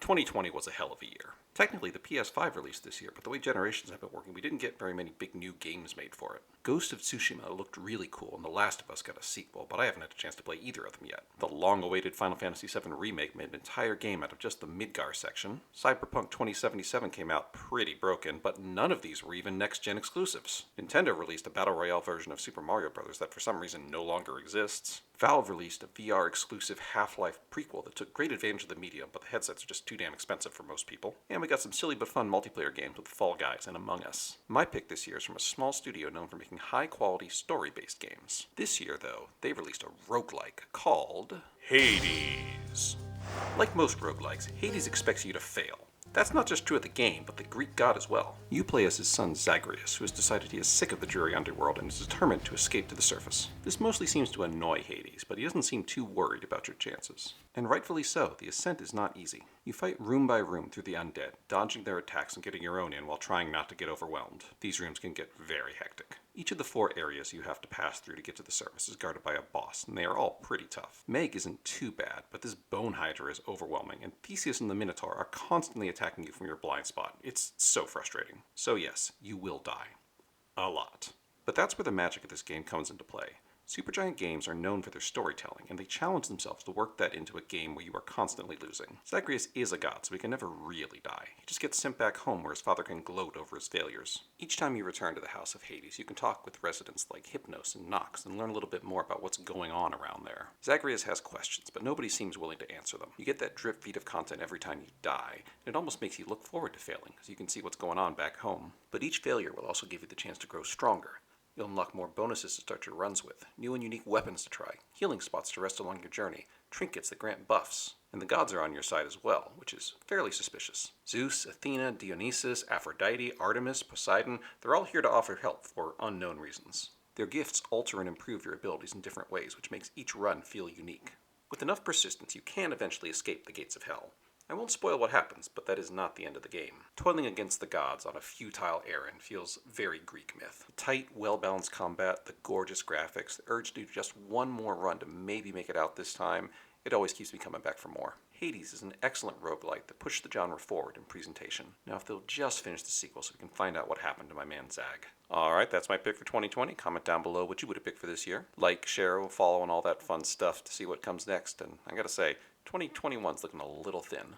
2020 was a hell of a year. Technically, the PS5 released this year, but the way generations have been working, we didn't get very many big new games made for it. Ghost of Tsushima looked really cool, and The Last of Us got a sequel, but I haven't had a chance to play either of them yet. The long-awaited Final Fantasy VII Remake made an entire game out of just the Midgar section. Cyberpunk 2077 came out pretty broken, but none of these were even next-gen exclusives. Nintendo released a Battle Royale version of Super Mario Bros. That for some reason no longer exists. Valve released a VR-exclusive Half-Life prequel that took great advantage of the medium, but the headsets are just too damn expensive for most people. And we got some silly but fun multiplayer games with Fall Guys and Among Us. My pick this year is from a small studio known for making high-quality story-based games. This year, though, they released a roguelike called Hades. Like most roguelikes, Hades expects you to fail. That's not just true of the game, but the Greek god as well. You play as his son Zagreus, who has decided he is sick of the dreary underworld and is determined to escape to the surface. This mostly seems to annoy Hades, but he doesn't seem too worried about your chances. And rightfully so, the ascent is not easy. You fight room by room through the undead, dodging their attacks and getting your own in while trying not to get overwhelmed. These rooms can get very hectic. Each of the 4 areas you have to pass through to get to the surface is guarded by a boss, and they are all pretty tough. Meg isn't too bad, but this bone hydra is overwhelming, and Theseus and the Minotaur are constantly attacking you from your blind spot. It's so frustrating. So yes, you will die. A lot. But that's where the magic of this game comes into play. Supergiant games are known for their storytelling, and they challenge themselves to work that into a game where you are constantly losing. Zagreus is a god, so he can never really die. He just gets sent back home where his father can gloat over his failures. Each time you return to the House of Hades, you can talk with residents like Hypnos and Nox and learn a little bit more about what's going on around there. Zagreus has questions, but nobody seems willing to answer them. You get that drip feed of content every time you die, and it almost makes you look forward to failing, because you can see what's going on back home. But each failure will also give you the chance to grow stronger. You'll unlock more bonuses to start your runs with, new and unique weapons to try, healing spots to rest along your journey, trinkets that grant buffs, and the gods are on your side as well, which is fairly suspicious. Zeus, Athena, Dionysus, Aphrodite, Artemis, Poseidon, they're all here to offer help for unknown reasons. Their gifts alter and improve your abilities in different ways, which makes each run feel unique. With enough persistence, you can eventually escape the gates of hell. I won't spoil what happens, but that is not the end of the game. Toiling against the gods on a futile errand feels very Greek myth. The tight, well-balanced combat, the gorgeous graphics, the urge to do just one more run to maybe make it out this time, it always keeps me coming back for more. Hades is an excellent roguelike that pushed the genre forward in presentation. Now if they'll just finish the sequel so we can find out what happened to my man Zag. Alright, that's my pick for 2020. Comment down below what you would have picked for this year. Like, share, follow, and all that fun stuff to see what comes next. And I gotta say, 2021's looking a little thin.